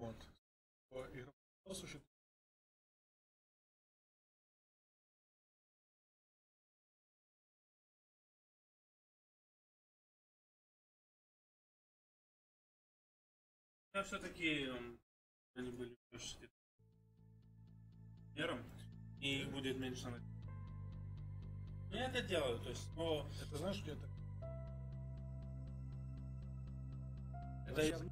Вот. Игрок существует. Все-таки они были мером, и их будет меньше. Но я это делаю, то есть, но это знаешь, где это? Это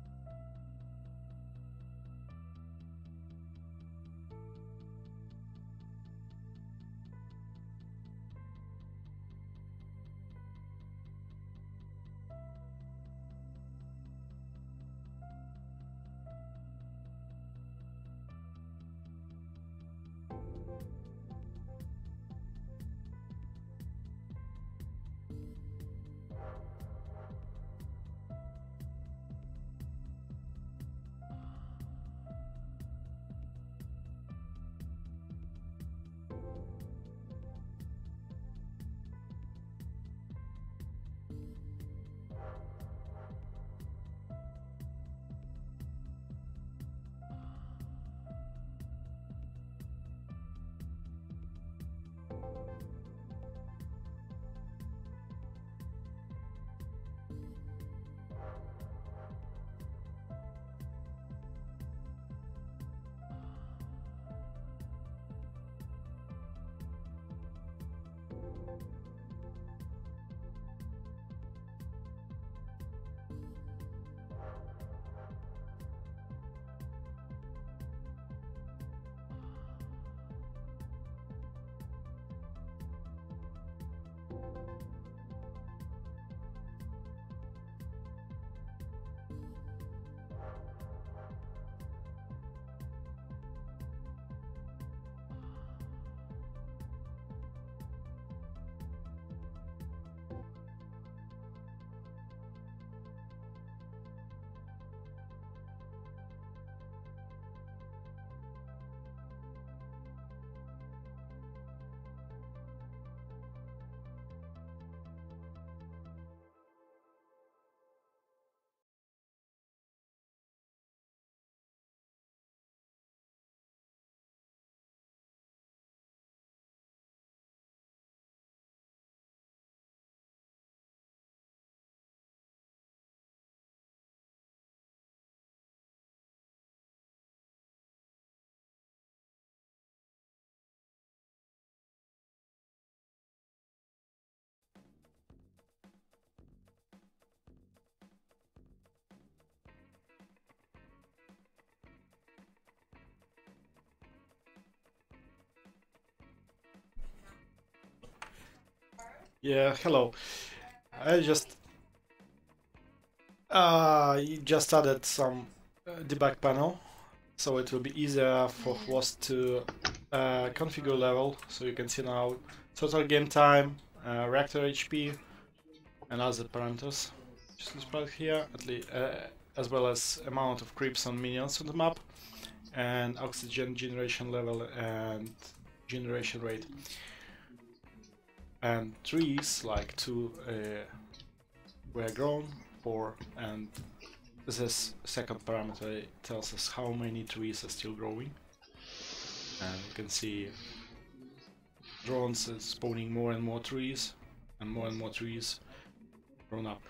Yeah, hello. I just added some debug panel, so it will be easier for host to configure level. So you can see now total game time, reactor HP, and other parameters. Just displayed here, at least, as well as amount of creeps and minions on the map, and oxygen generation level and generation rate. And trees, like two were grown, 4, and this second parameter tells us how many trees are still growing. And you can see drones is spawning more and more trees grown up.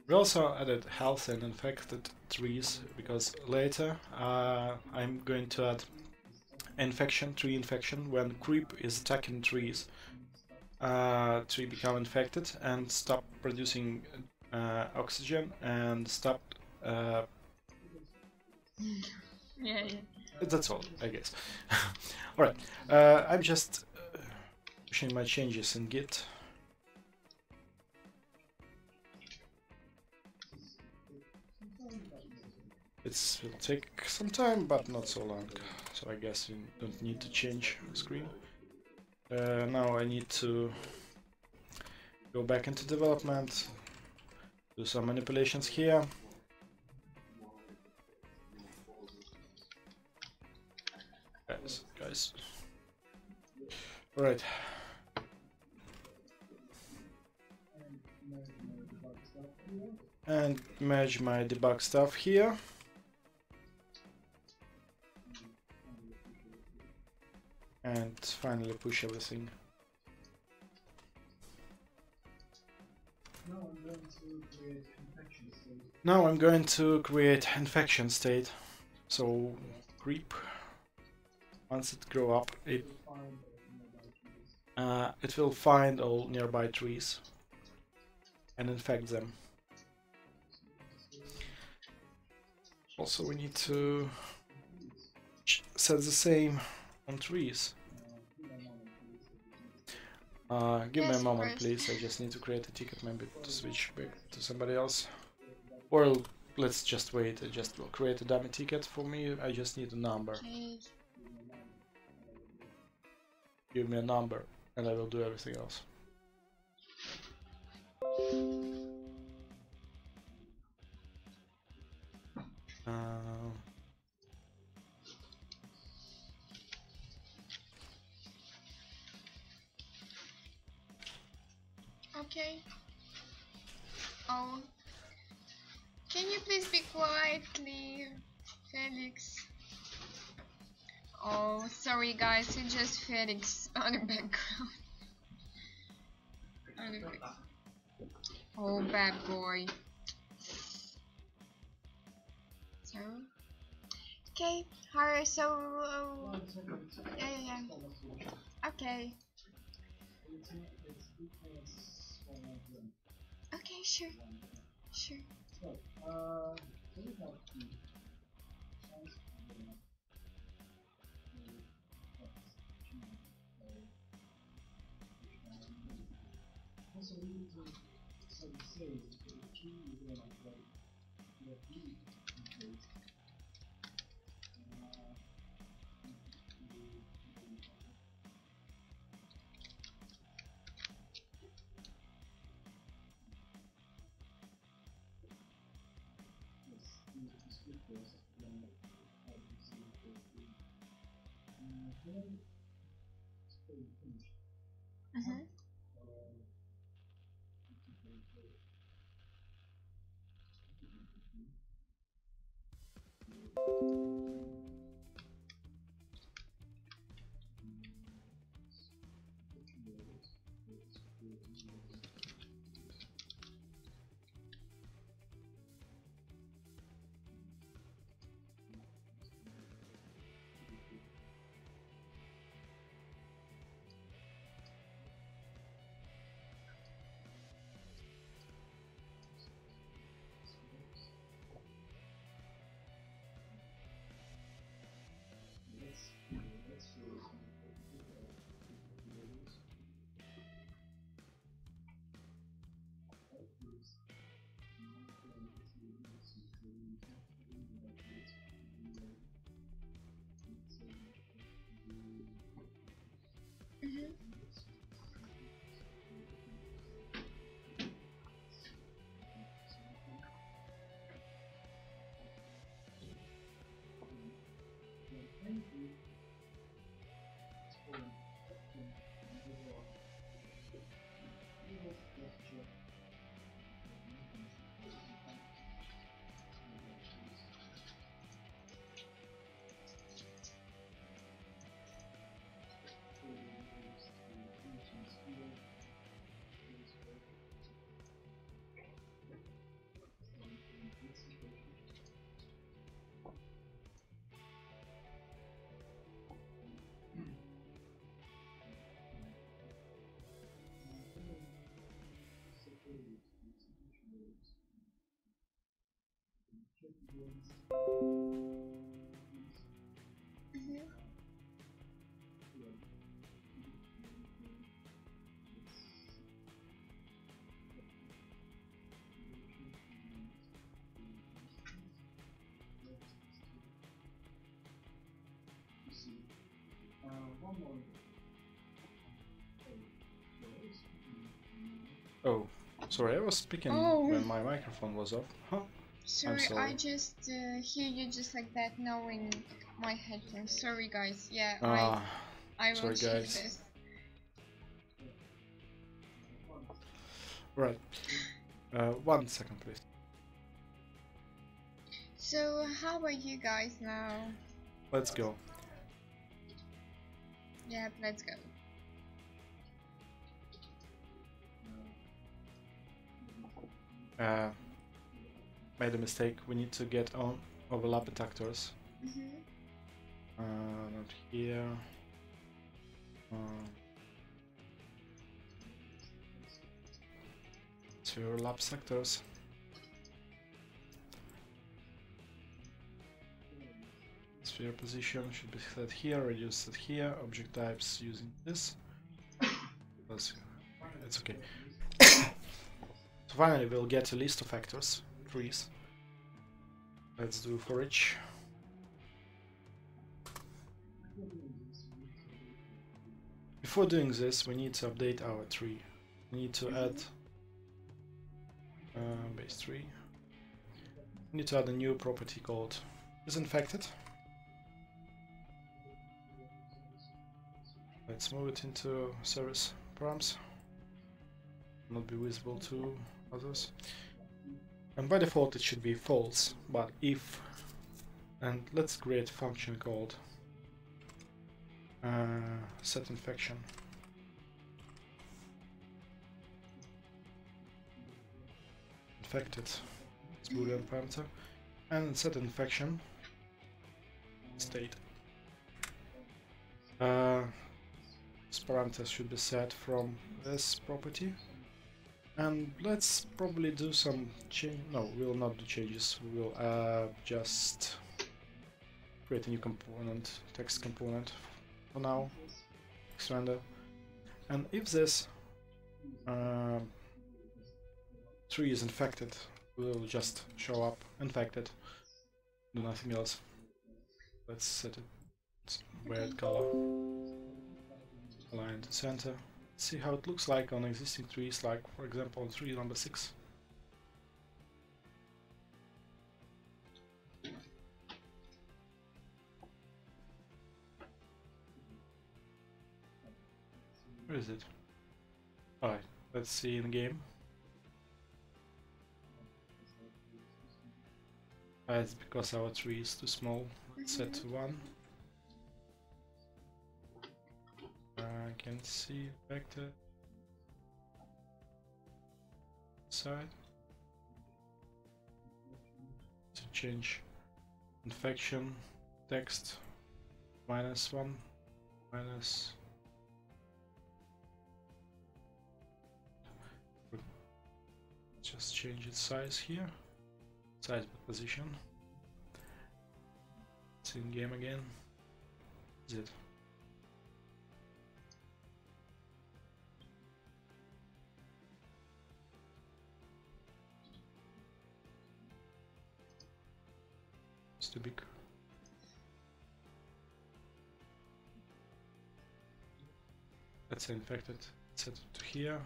We also added health and infected trees because later I'm going to add tree infection. When creep is attacking trees, tree become infected and stop producing oxygen and stop. Yeah. That's all, I guess. Alright, I'm just pushing my changes in Git. It will take some time, but not so long. So I guess you don't need to change the screen. Now I need to go back into development, do some manipulations here. Guys. Alright. And merge my debug stuff here. and finally push everything. Now I'm going to create infection state. So creep. Once it grow up, it will find all nearby trees and infect them. Also, we need to set the same on trees. Give me a moment, please. I just need to create a ticket, maybe to switch back to somebody else. Or let's just wait. I just will create a dummy ticket for me. I just need a number. Okay. Give me a number, and I will do everything else. Okay. Oh. Can you please be quietly, Felix? Oh, sorry guys, it's just Felix on the background. Oh, bad boy. So, okay, alright, so, yeah. Okay. Okay, sure. Oh, sorry, I was speaking when my microphone was off. Huh? Sorry, sorry. I just hear you just like that now in my headphones. Sorry guys, yeah, I will check this. Right. 1 second, please. So, how are you guys now? Let's go. Yeah, let's go. Made a mistake. We need to get on overlapping actors. Not here. To overlap sectors. Sphere position should be set here, radius set here, object types using this. It's okay. So finally we'll get a list of actors, trees. Let's do for each. Before doing this, we need to update our tree. We need to add base tree. We need to add a new property called isInfected. Let's move it into service params. Not be visible to others. And by default it should be false, but if, and let's create a function called set infection. Infected, it's boolean parameter, and set infection state. This parameter should be set from this property. And let's probably do some change. No, we will not do changes. We will just create a new component, text component for now, text render. And if this tree is infected, we will just show up infected, do nothing else. Let's set it red color, align to center. See how it looks like on existing trees, like for example on tree number 6. Where is it? Alright, let's see in the game. It's because our tree is too small. Let's set to 1. I can see vector side to change infection text -1 minus just change its size here, size by position. It's in game again. Is it? Too big. Let's say infected. Set it to here.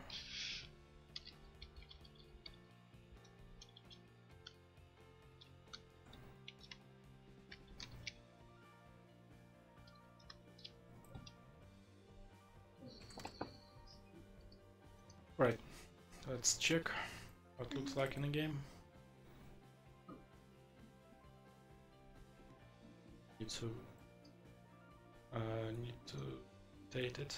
Right. Let's check what it looks like in the game. Need to date it.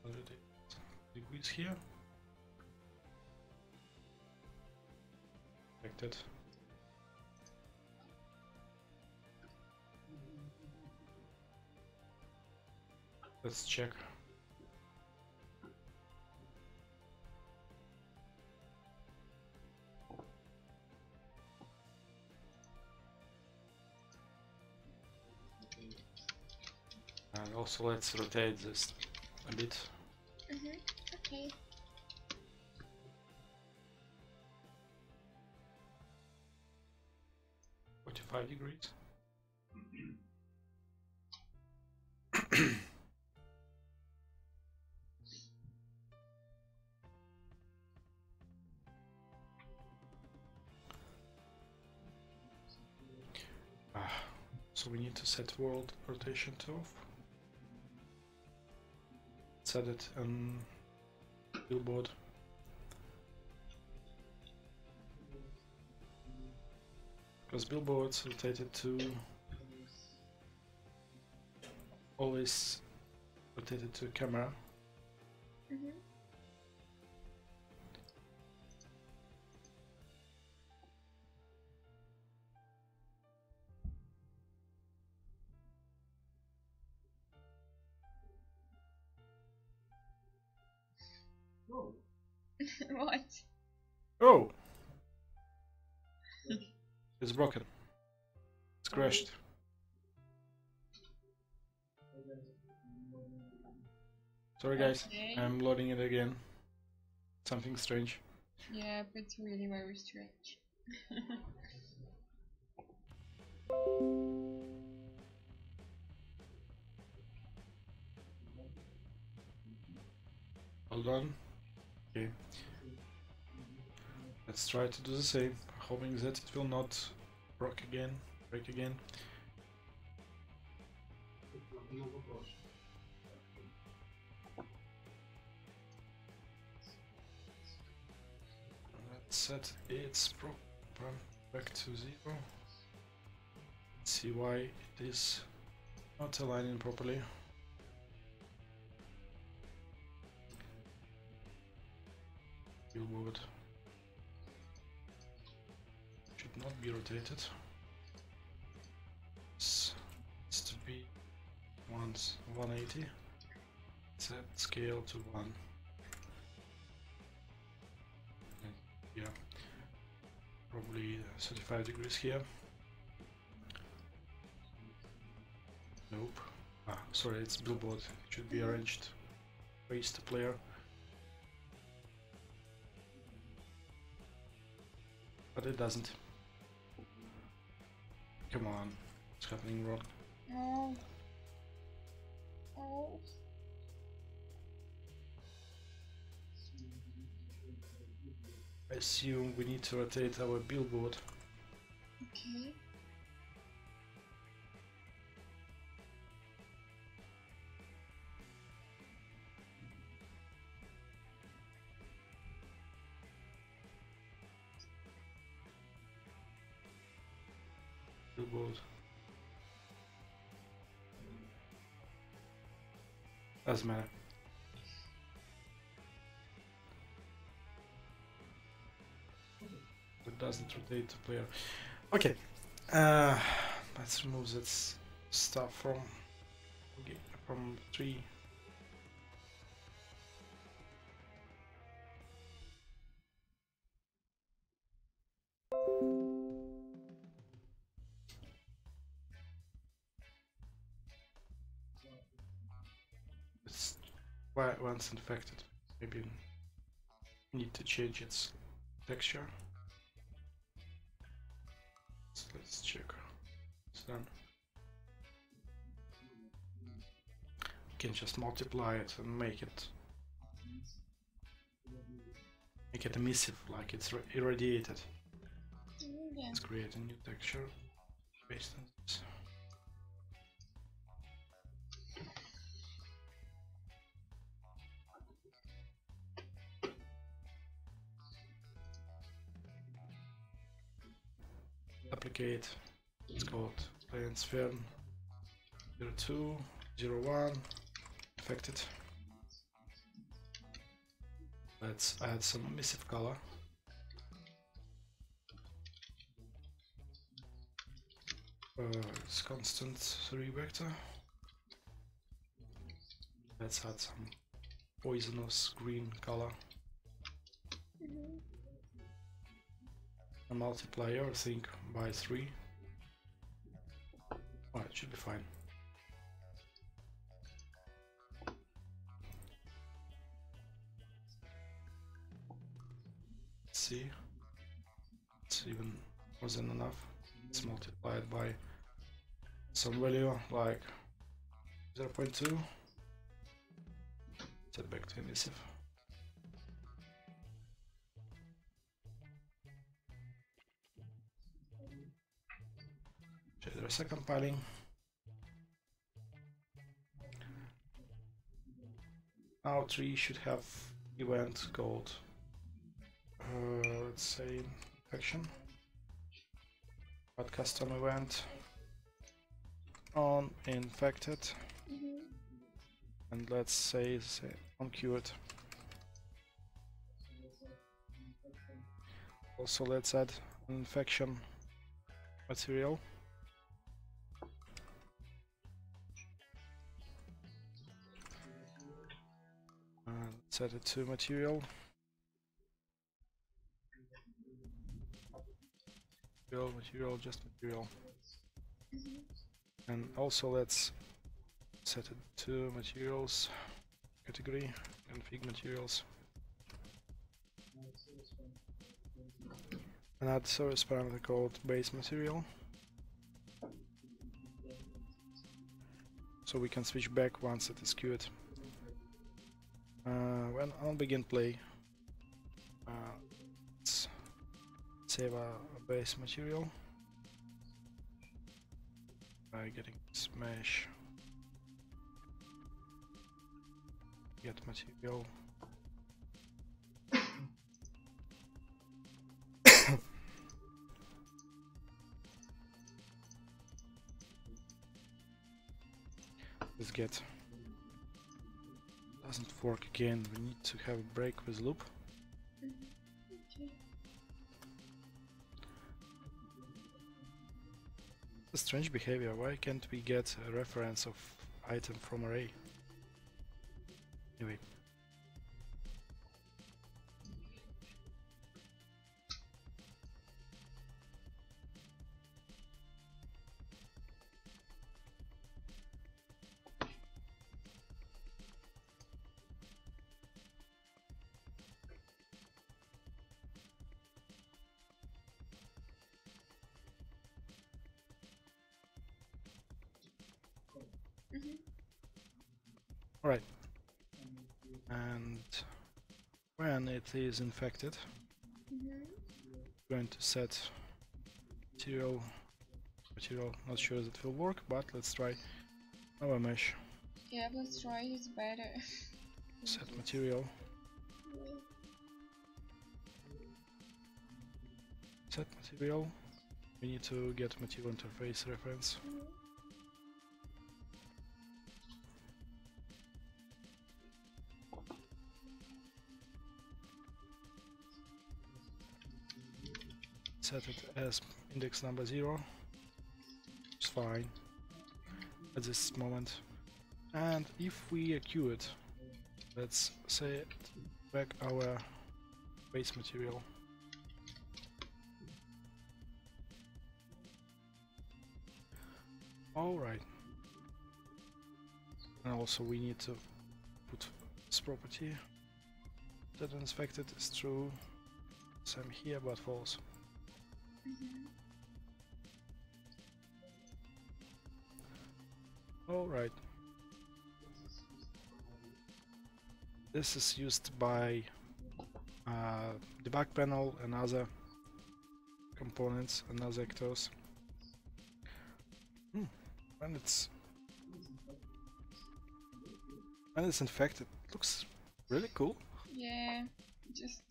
Already degrees here. Affected. Let's check. And also let's rotate this a bit. Okay. 45 degrees. So we need to set world rotation to off. Set it on billboard. Because billboards rotated to always rotated to camera. What? Oh! It's broken. It's crashed. Sorry guys, Okay. I'm loading it again. Something strange. Yeah, but it's really very strange. Hold on. Okay. Let's try to do the same, hoping that it will not break again. Let's set its program back to 0. Let's see why it is not aligning properly. Billboard should not be rotated. This needs to be 180. Set scale to 1. And yeah, probably 35 degrees here. Nope. Ah, sorry, it's billboard. It should be arranged face to player. But it doesn't. Come on, what's happening wrong? Oh. Oh. I assume we need to rotate our billboard. Okay. Billboard. Doesn't matter. It doesn't rotate the player. Okay. Let's remove that stuff from 3. It's once infected. Maybe need to change its texture. So let's check. It's done. You can just multiply it and make it emissive, like it's irradiated. Yeah. Let's create a new texture based on this. Applicate. It's called plane sphere 02, 01. Affected. Let's add some emissive color. It's constant 3 vector. Let's add some poisonous green color. A multiplier, I think, by 3. Oh, it should be fine. Let's see. It's even more than enough. It's multiplied by some value like 0.2. Set back to emissive. Shader second compiling. Our tree should have event called let's say infection. Add custom event on infected. and let's say uncured. Also, let's add an infection material. Let's add it to material. Material, just material. And also let's set it to materials category, config materials. And add service parameter called base material. So we can switch back once it is queued. When on begin play, let's save a base material by getting this mesh, get material. Let's get. Doesn't work again. We need to have a break with loop. A strange behavior. Why can't we get a reference of item from array? Anyway. Alright. And when it is infected, we're going to set material. Not sure that it will work, but let's try our mesh. Yeah, let's try, it's better. Set material. Set material. We need to get material interface reference. Set it as index number 0. It's fine at this moment. And if we queue it, let's set back our base material. Alright. And also we need to put this property that inspected is true. Same here, but false. Alright. This is used by debug panel and other components and other actors. When it's infected, it looks really cool. Yeah, just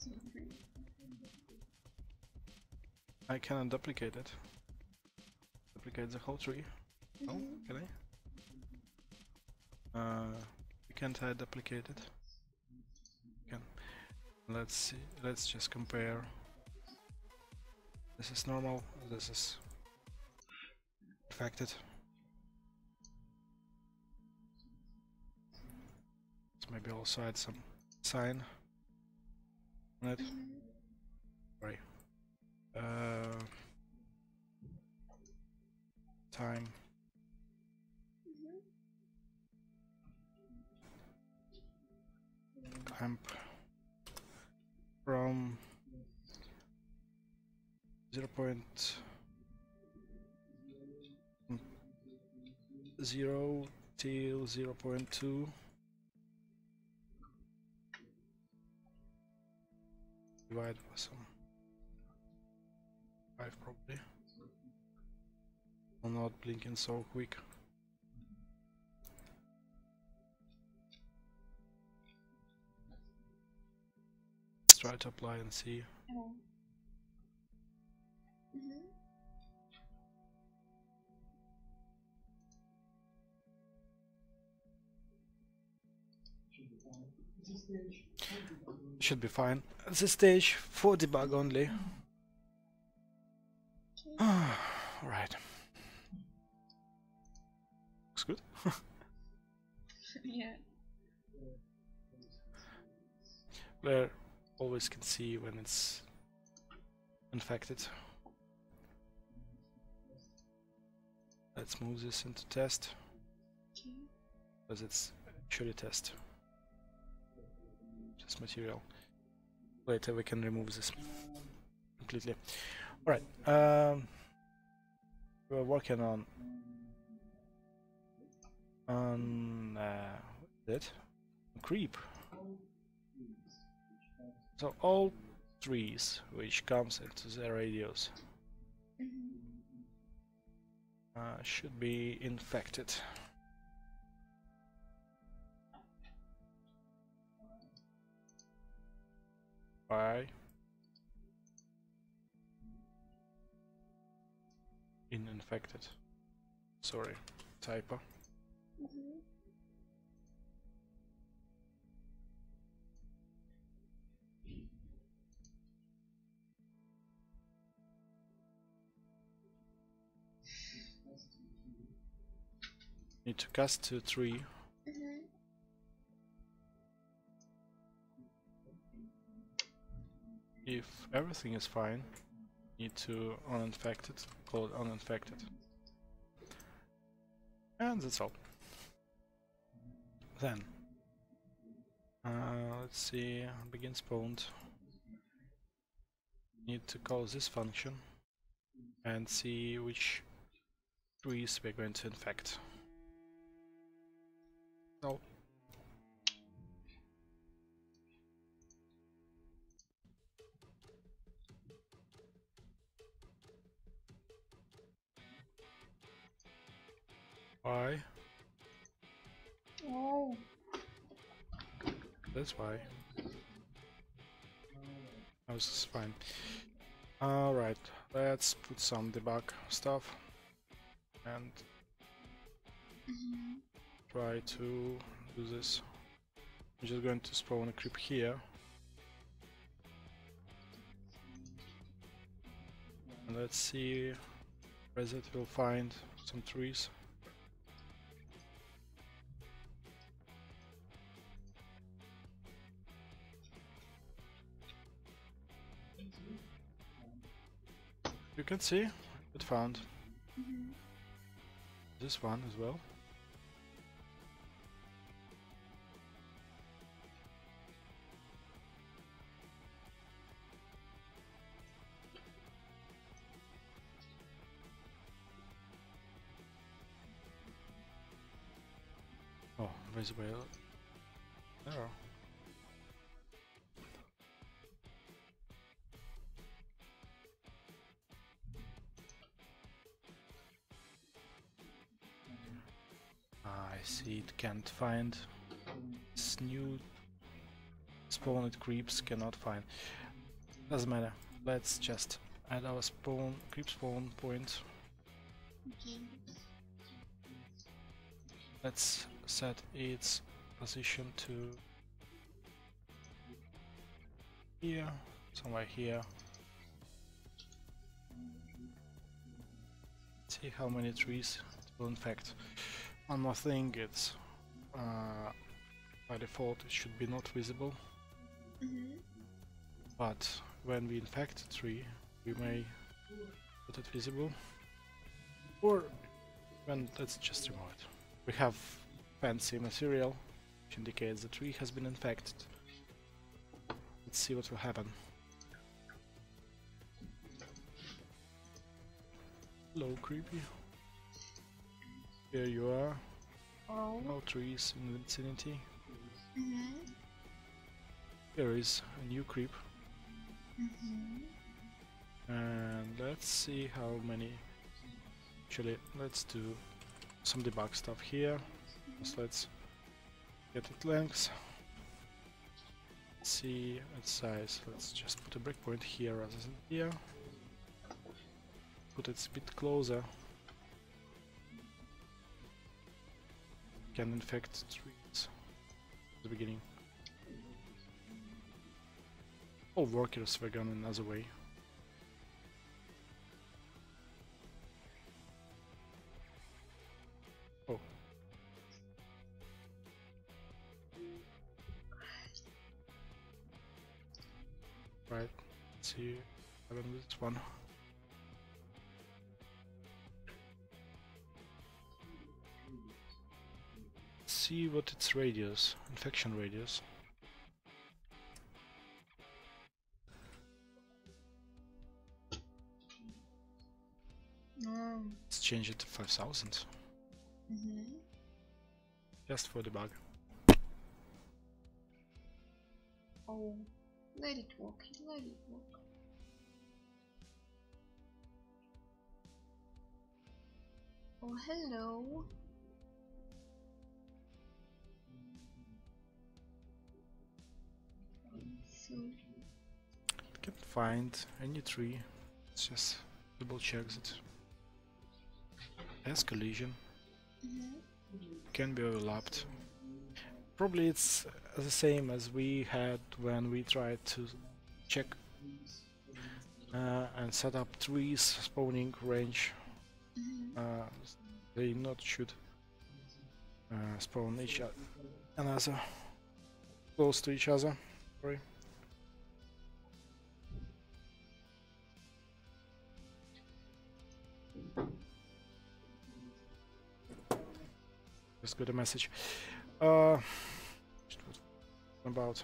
I cannot duplicate it. Duplicate the whole tree. Oh, can I? You can't duplicate it. Can. Let's see. Let's just compare. This is normal. This is infected. Let's maybe also add some sign on it. Right. Time. Clamp from 0.0 till 0.2. Divide by some 5 probably. I'm not blinking so quick. Let's try to apply and see. Oh. Should be fine. At this stage, for debug only. Alright. Looks good. Yeah. Player always can see when it's infected. Let's move this into test. Because it's actually test. Just material. Later we can remove this completely. Alright. We're working on that creep. So all trees which comes into the radius should be infected. By infected. Sorry, typo. Need to cast to 3. If everything is fine, need to uninfect it, call it uninfected. And that's all. Then, let's see, begin spawned. Need to call this function and see which trees we're going to infect. So, why? Oh. That's why. Oh, this is fine. Alright, let's put some debug stuff and try to do this. I'm just going to spawn a creep here. And let's see where it will find some trees. You can see it found this one as well. Oh, there's a whale. There. I see it can't find. This new spawned creeps cannot find. Doesn't matter. Let's just add our creep spawn point. Okay. Let's set its position to here, somewhere here. See how many trees it will infect. One more thing, it's by default it should be not visible, but when we infect a tree we may put it visible, or when let's just remove it. We have fancy material which indicates the tree has been infected. Let's see what will happen. Hello, creepy. Here you are. Oh. No trees in the vicinity. Here is a new creep. And let's see how many. Actually, let's do some debug stuff here. So let's get its length. See its size. Let's just put a breakpoint here rather than here. Put it a bit closer. Can infect trees at the beginning. all workers were gone another way. Oh. Right, let's see what happened with this one. See what its radius, infection radius. Oh. Let's change it to 5,000. Just for the bug. Oh, let it walk, let it walk. Oh, hello. So Can't find any tree. Let's just double check it. Has collision. Can be overlapped. Probably it's the same as we had when we tried to check and set up trees spawning range. They not should spawn each another close to each other. Sorry. Just got a message. About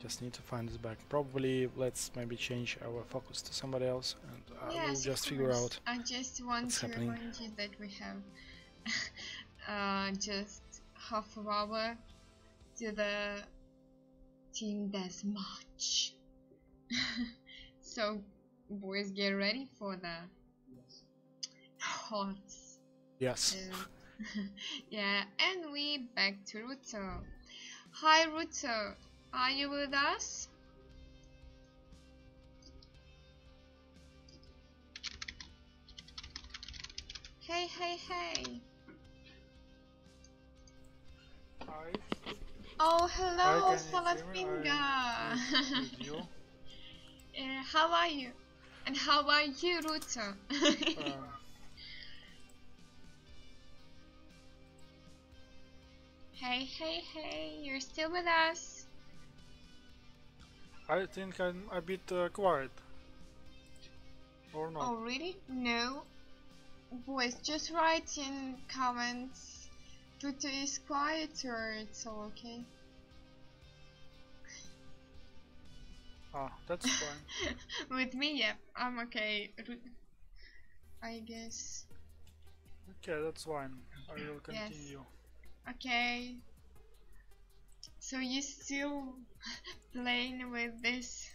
just need to find this back. Probably let's maybe change our focus to somebody else, and we'll just figure out. I just want to remind you that we have just half an hour to the team deathmatch. So boys, get ready for the hots. Yes. Yeah, and we back to Ruto. Hi Ruto, are you with us? Hey, hey, hey. Hi. Oh, hello, Solux You? How are you? And how are you, Ruto? Hey, hey, hey, you're still with us? I think I'm a bit quiet. Or not? Oh, really? No. Boys, just write in comments. Ruto is quiet or it's all okay? Ah, that's fine. With me, yep, I'm okay. I guess. Okay, that's fine. I will continue. Yes. Okay. So you still playing with this?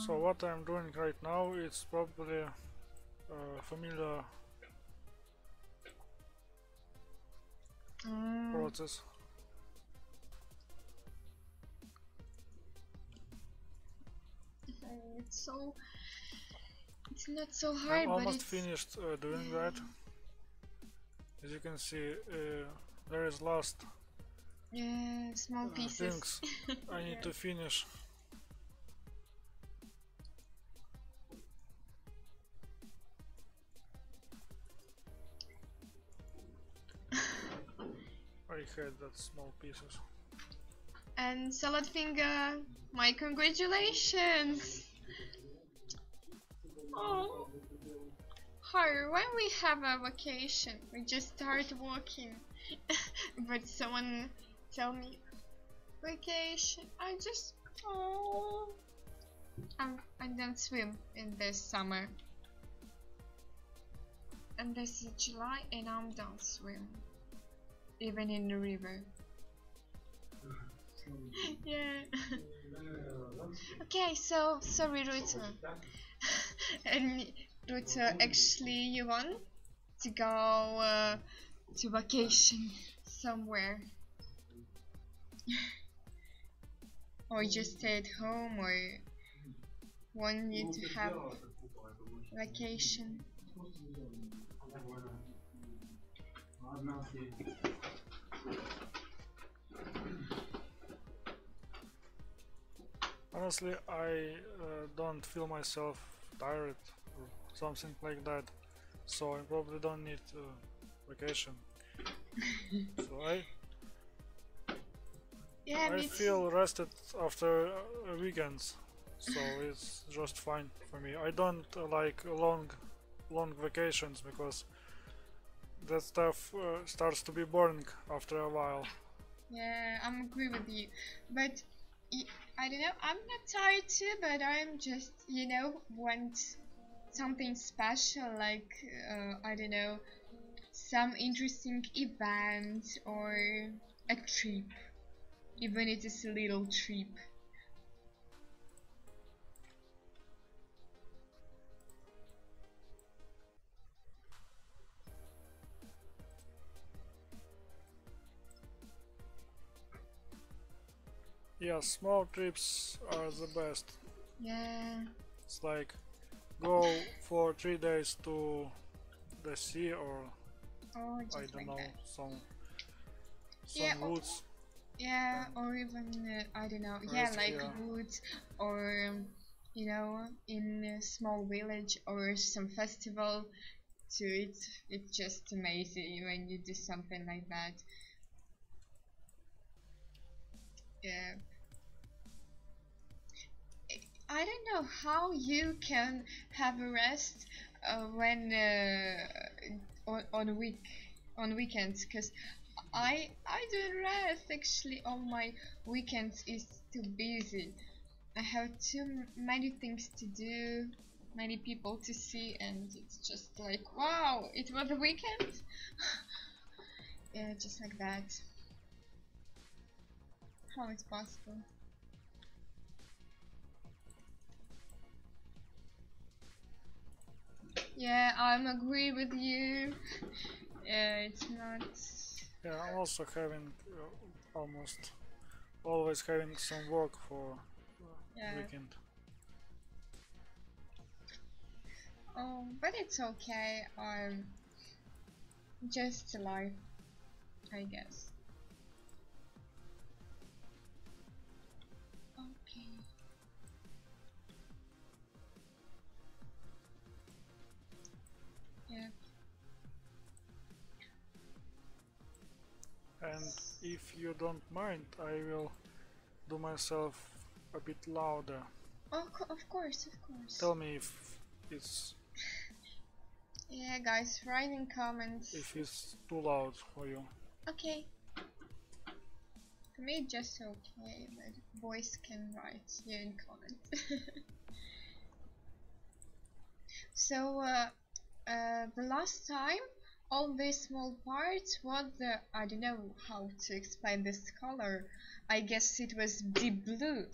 So what I'm doing right now is probably familiar process. It's not so hard, I'm but almost it's finished doing that. As you can see, there is last small pieces. things I need to finish. I had that small pieces. And Salad Finger, my congratulations! Oh, hard. When we have a vacation, we just start walking. But someone tell me, vacation. I just I don't swim in this summer. And this is July, and I don't swim, even in the river. Yeah. Okay, so sorry, Ruto. And Ruto, actually, you want to go to vacation somewhere, or just stay at home, or want you to have vacation. Honestly, I don't feel myself tired or something like that, so I probably don't need vacation. So Yeah, I me feel too. rested after weekends, so it's just fine for me. I don't like long vacations because that stuff starts to be boring after a while. Yeah, I'm agree with you. But I don't know, I'm not tired too, but I'm just, want something special, like, I don't know, some interesting event or a trip, even if it's a little trip. Yeah, small trips are the best. Yeah. It's like go for 3 days to the sea or Oh, I just don't like know that. Yeah, some woods yeah, and or even I don't know, yeah, rest like here. woods, or in a small village or some festival. So it's just amazing when you do something like that. Yeah, I don't know how you can have a rest when on weekends, because I don't rest actually on my weekends. Is too busy. I have too many things to do, many people to see, and it's just like, wow, it was a weekend. Yeah, just like that. How it's possible? Yeah, I'm agree with you. Yeah, it's not. Yeah, I'm also having almost always having some work for Yeah. weekend. Oh, but it's okay. Just life, I guess. Okay. Yeah. And if you don't mind, I will do myself a bit louder. Oh, of course, of course. Tell me it's Yeah, guys, write in comments. if it's too loud for you. Okay. For me, just okay, but boys can write here in comments. So, the last time, all these small parts, what the, I don't know how to explain this color. I guess it was deep blue,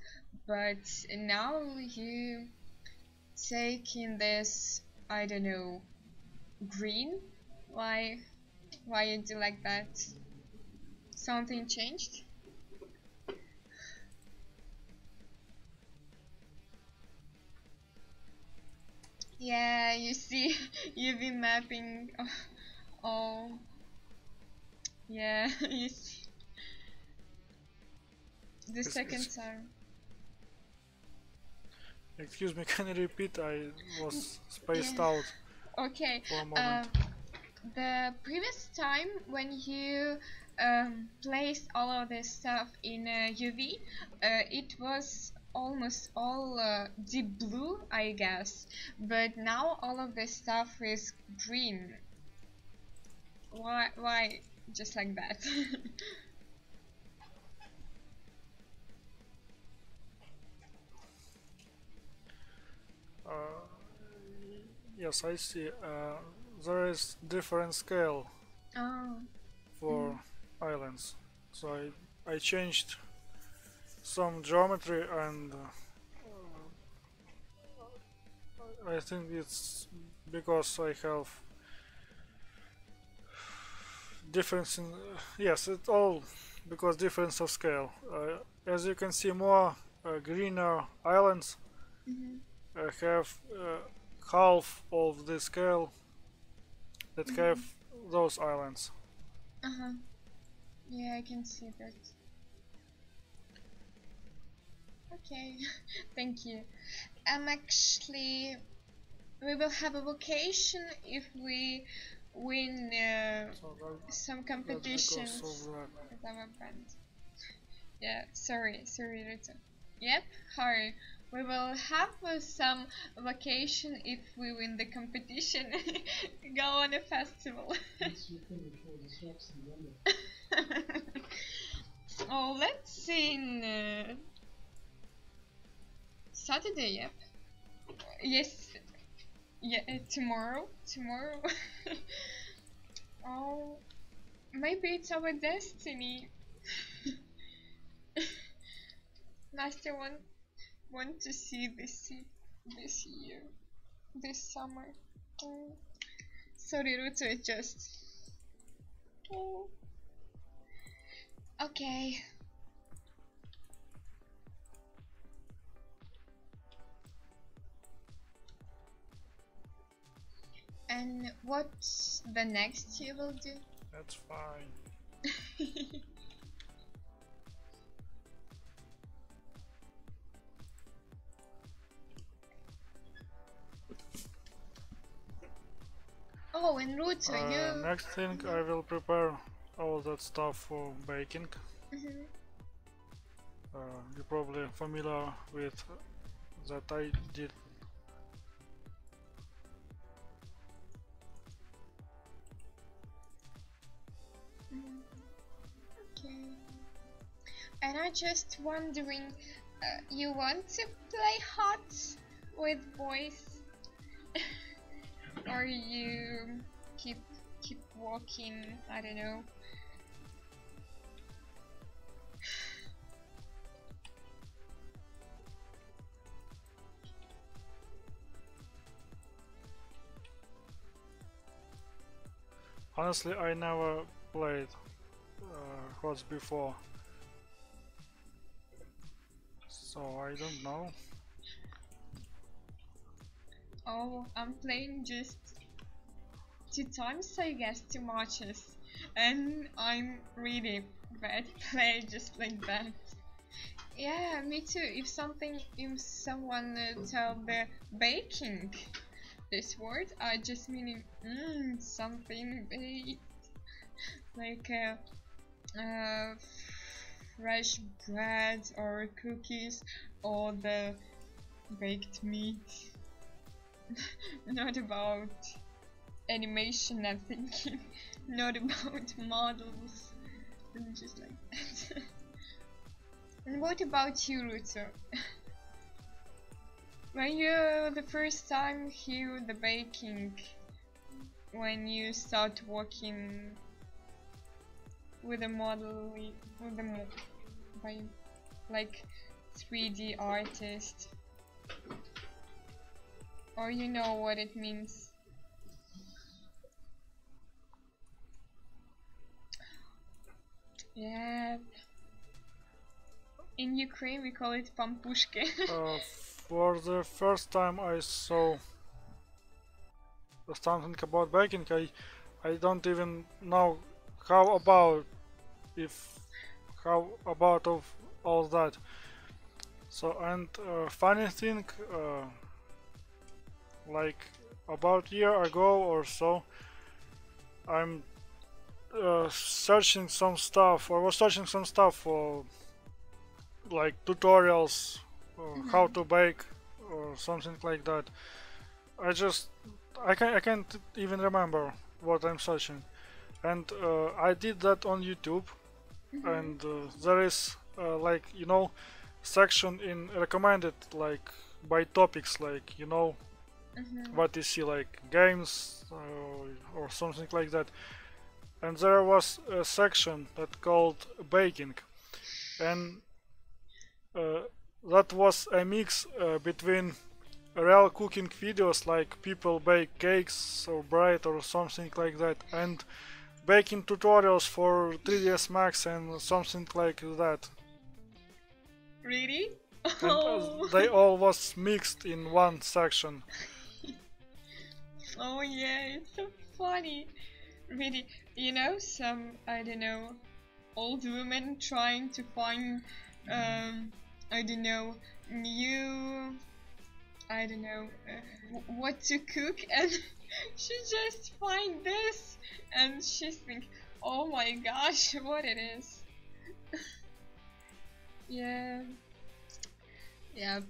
but now you take in this, I don't know, green. Why? Why you do like that? Something changed? Yeah, you see, you've been mapping. Oh, yeah, you see, the second time. Excuse me, can you repeat? I was spaced Yeah. out Okay. for a moment. The previous time when you placed all of this stuff in UV, it was almost all deep blue, I guess. But now all of this stuff is green. Why? Why? Just like that? Yes, I see. There is different scale Oh. for islands, so I changed some geometry and I think it's because I have difference in yes, it's all because difference of scale. As you can see, more greener islands, Mm-hmm. have half of the scale that have those islands. Yeah, I can see that. Okay, thank you. Actually, we will have a vacation if we win some competitions with our band. Yeah, sorry, Rita. Yep, Harry. We will have some vacation if we win the competition. Go on a festival. Oh, let's see in Saturday. Yep. Yes. Yeah. Tomorrow. Oh, maybe it's our destiny. Master want to see this year, this summer. Sorry, Ruto, it just. Oh. Okay. And what's the next you will do? That's fine. Oh, and Ruto, you. Next thing, I will prepare all that stuff for baking. You're probably familiar with that I did. Okay. And I just wondering, you want to play hot with boys, or you keep walking? I don't know. Honestly, I never played HOTS before, so I don't know. Oh, I'm playing just 2 times, I guess, 2 matches, and I'm really bad player just like that. Yeah, me too. If someone tell the baking this word, I just meaning something baked, like fresh bread or cookies or the baked meat. Not about animation, I'm thinking. Not about models. And just like that. And what about you, Ruto? When you the first time hear the baking, when you start working with a model, by like 3D artist, or you know what it means? Yeah. In Ukraine we call it pampushke. For the first time I saw something about baking, I don't even know how about of all that. So, and funny thing, like about a year ago or so, I'm searching some stuff, or was searching some stuff for like tutorials, how to bake or something like that. I can't even remember what I'm searching, and I did that on YouTube, and there is like, you know, section in recommended, like by topics, like, you know, what you see, like games or something like that, and there was a section that called baking, and that was a mix between real cooking videos, like people bake cakes or bread or something like that, and baking tutorials for 3ds Max and something like that. Really? and Oh. they all was mixed in one section. Oh yeah, it's so funny. Really, you know, some, I don't know, old women trying to find, I don't know, new, I don't know, what to cook, and she just find this, and she think, oh my gosh, what it is. Yeah, yep,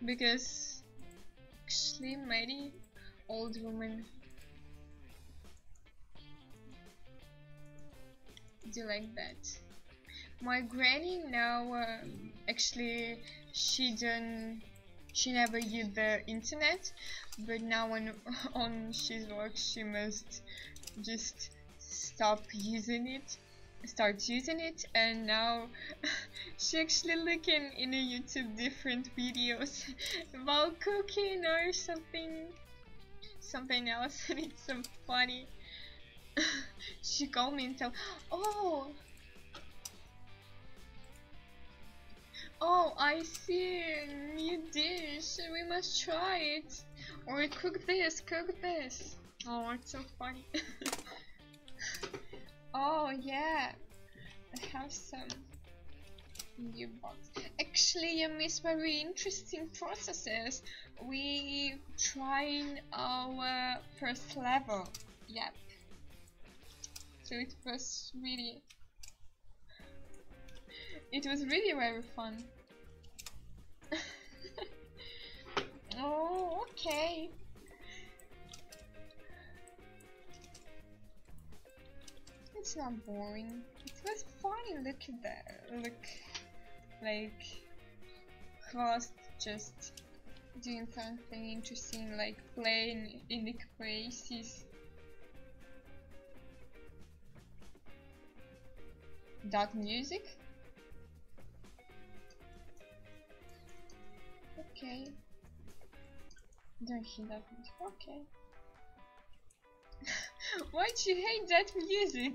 because actually many old women do like that. My granny now, actually, she never used the internet, but now when on she's work, she must just start using it, and now she actually looking in a YouTube different videos about cooking or something else, and it's so funny. She called me and tell, oh, I see a new dish. We must try it. Or cook this. Oh, it's so funny. Oh yeah, I have some new box. Actually, you miss very interesting processes. We trying our first level. Yep. So it was really very fun. Oh, okay. It's not boring. It was funny. Look at that. Look, like Cross just doing something interesting, like playing in the places. That music. Okay. Don't hear that music. Okay. Why'd you hate that music?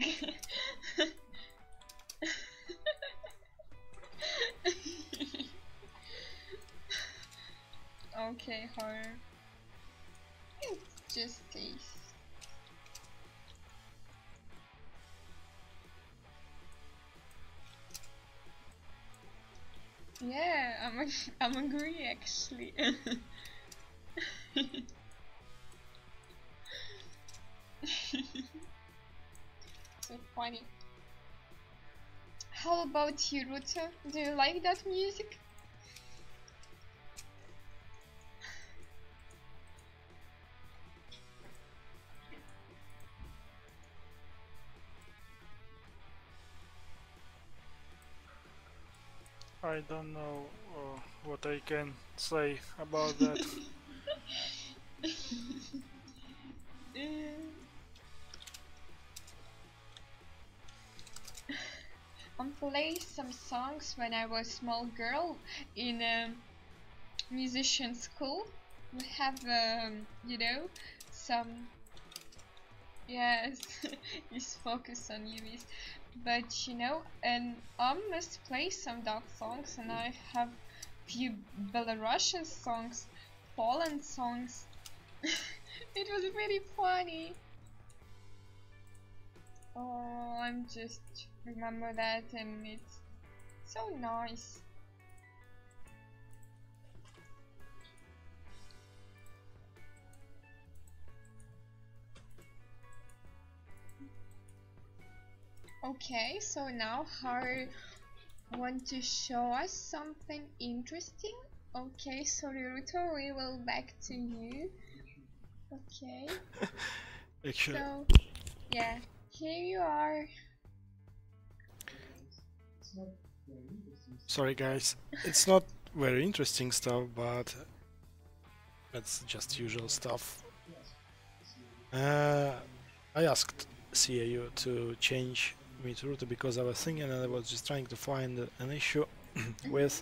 Okay, horror. It's just taste. Yeah, I'm agree actually. So funny. How about you, Ruta? Do you like that music? I don't know what I can say about that. I played some songs when I was small girl in a musician school. We have, you know, some. Yes, is focus on UVs. But you know, and I must play some dog songs, and I have few Belarusian songs, Poland songs. It was really funny. Oh, I'm just remember that, and it's so nice. Okay, so now Harry want to show us something interesting. Okay, so Naruto, we will back to you. Okay. Actually, So, yeah, here you are. sorry guys, it's not very interesting stuff, but it's just usual stuff. I asked CAU to change me to router because I was thinking and I was just trying to find an issue with.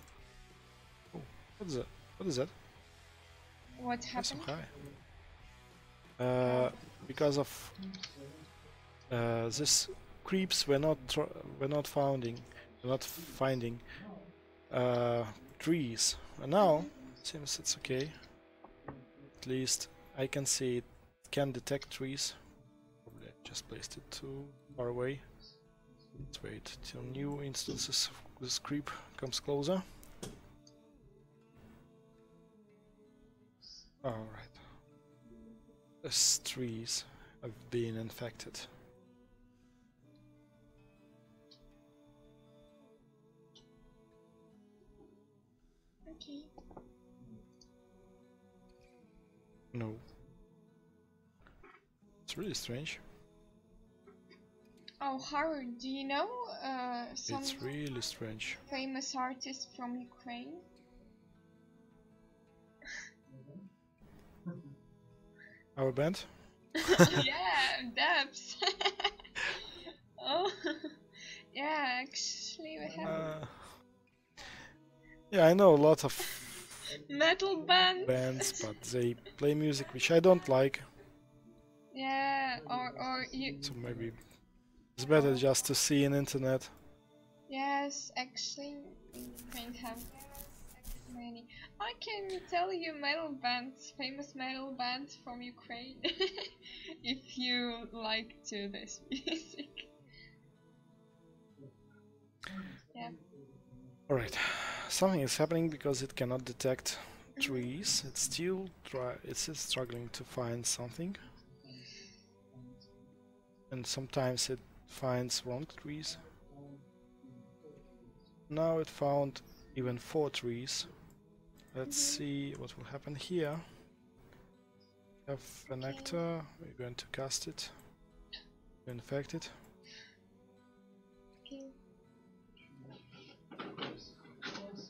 Oh, what is that? What is that? What That's so happened? high. Because of this creeps were not finding trees. And now, seems it's okay. At least I can see it can detect trees. Probably I just placed it too far away. Let's wait till new instances of this creep comes closer. Alright. These trees have been infected. Okay. No. It's really strange. Oh, Howard, do you know some It's really strange. famous artists from Ukraine? Our band? Yeah, Debs. Oh, yeah, actually we have Yeah, I know a lot of metal bands. bands, but they play music which I don't like. Yeah, or you. So maybe it's better just to see on internet. Yes, actually, Ukraine have many. I can tell you metal bands, famous metal bands from Ukraine, if you like to this music. Yeah. Alright, something is happening because it cannot detect trees. It's still struggling to find something. And sometimes it finds wrong trees. Now it found even 4 trees. Let's see what will happen here. Have an actor, we're going to cast it, infect it. Okay.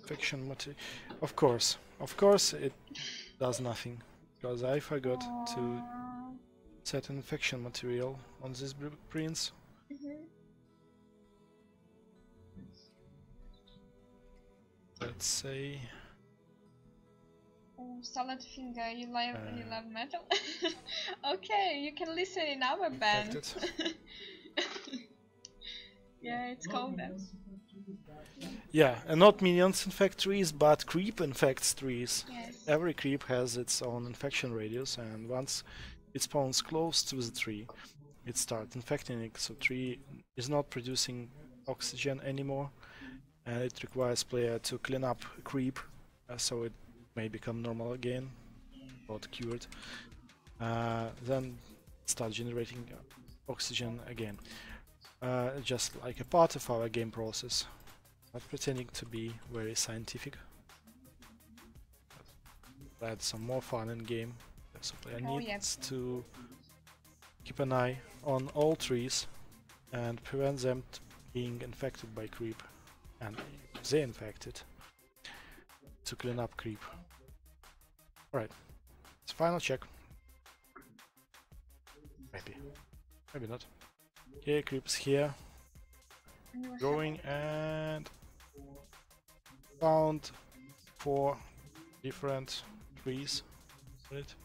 Infection material. Of course it does nothing, because I forgot to set an infection material on these blueprints. Let's say. Oh, Solid Finger, you love metal? Okay, you can listen in our band. Yeah, it's called that. Yeah, and not minions infect trees, but creep infects trees. Yes. Every creep has its own infection radius, and once it spawns close to the tree, it starts infecting it, so tree is not producing oxygen anymore, and it requires player to clean up creep, so it may become normal again, not cured. Then start generating oxygen again. Just like a part of our game process. Not pretending to be very scientific. Add some more fun in game. So player needs to keep an eye on all trees and prevent them being infected by creep. And if they infected, to clean up creep. Alright, it's final check. Maybe not. Okay, creep's here. Going and found 4 different trees. Right?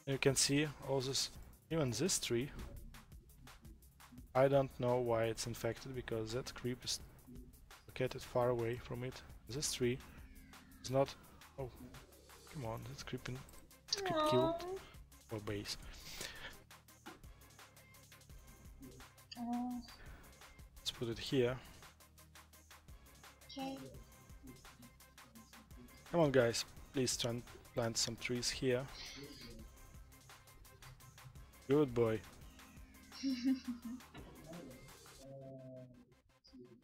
You can see all this, even this tree. I don't know why it's infected, because that creep is located far away from it. This tree is not. Oh, come on! This creep killed our base. Let's put it here. Okay. Come on, guys! Please try and plant some trees here. Good boy.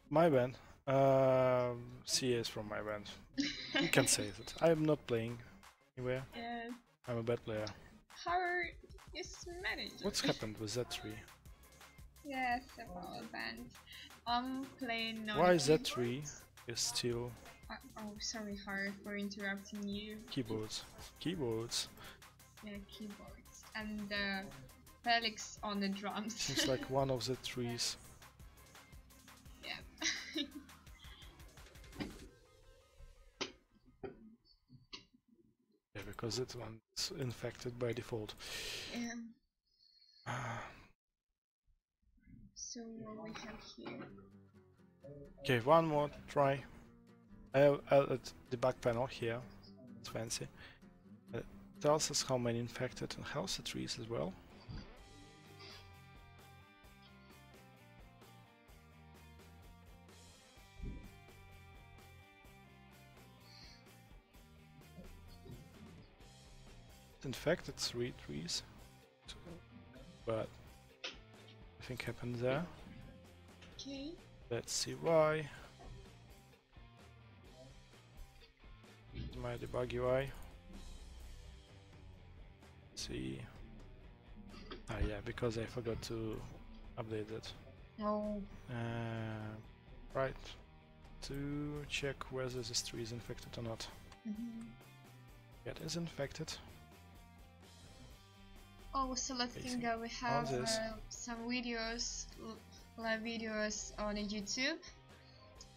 My band. CS from my band. You can say that. I am not playing anywhere. Yes. I'm a bad player. Howard is manager. What's happened with that tree? Yes, about band. Playing on Why is that tree is still... oh, sorry, Howard, for interrupting you. Keyboards. Keyboards. Yeah, keyboards. And Felix on the drums. Seems like one of the trees. Yeah. Yeah, because that one's infected by default. Yeah. So what we have here? Okay, one more try. I have a debug panel here. It's fancy. It tells us how many infected and healthy trees as well. Infected 3 trees, but nothing happened there. Okay. Let's see why. My debug UI. See. Ah, yeah, because I forgot to update it. Oh. Right. To check whether this tree is infected or not. It is infected. Oh, so let's think we have some videos, live videos on YouTube,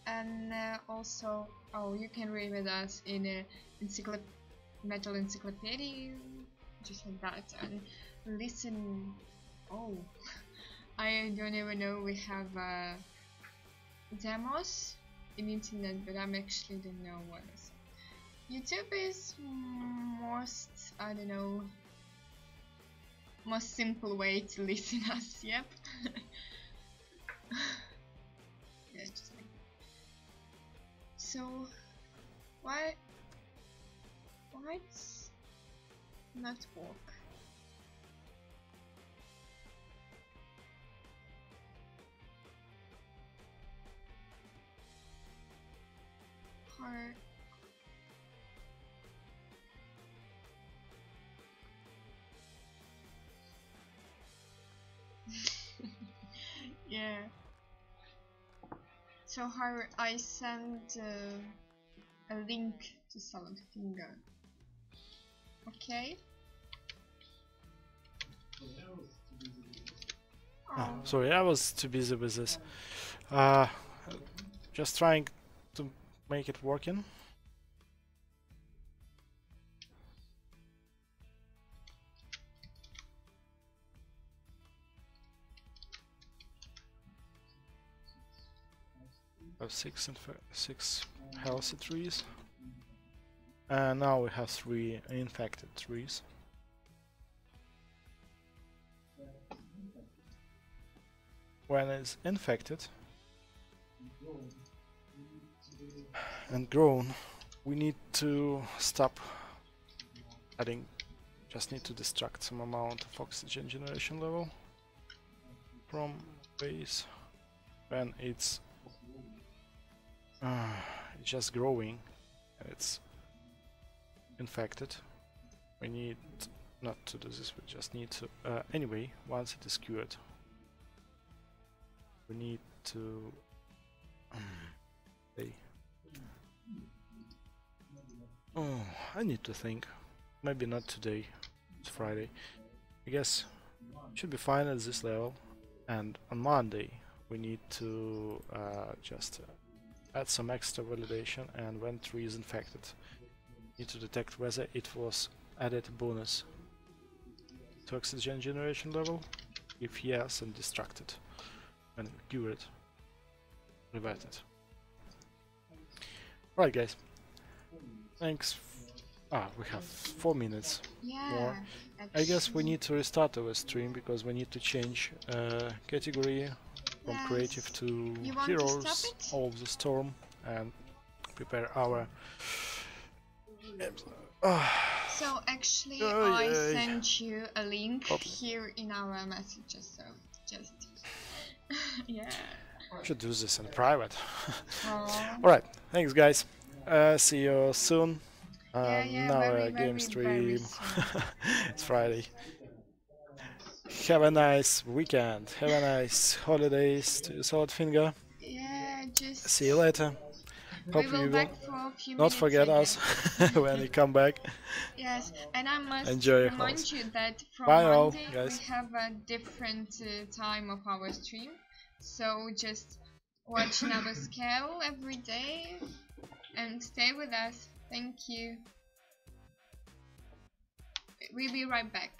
and also, oh, you can read with us in a metal encyclopedia, just like that, and listen. Oh, I don't even know we have demos in internet, but I'm actually don't know what is. YouTube is most, I don't know, most simple way to listen us. Yep. Yeah, just like that. So why it's not work? Hard. Yeah. So how I send a link to Solux Finger. Okay. Oh, sorry, I was too busy with this. Just trying to make it working. Have 6 healthy trees, and now we have 3 infected trees. When it's infected and grown, we need to stop adding. Just need to distract some amount of oxygen generation level from base. When it's just growing and it's infected, we need not to do this, we just need to anyway, once it is cured, we need to oh, I need to think. Maybe not today, it's Friday. I guess should be fine at this level, and on Monday we need to just add some extra validation, and when tree is infected, need to detect whether it was added bonus to oxygen generation level. If yes, and destruct it, and cure it, revert it. Right, guys. Thanks. We have 4 minutes more. I guess we need to restart our stream because we need to change category from creative to heroes of the storm and prepare our so actually I sent you a link here in our messages, so just yeah, should do this in private. Alright, thanks guys, see you soon. Now game stream. It's Friday. Have a nice weekend. Have a nice holidays to Solid Finger. Yeah, just see you later. Hope you will not forget us when you come back. Yes, and I must enjoy remind you that from Monday we have a different time of our stream. So just watch another scale every day and stay with us. Thank you. We'll be right back.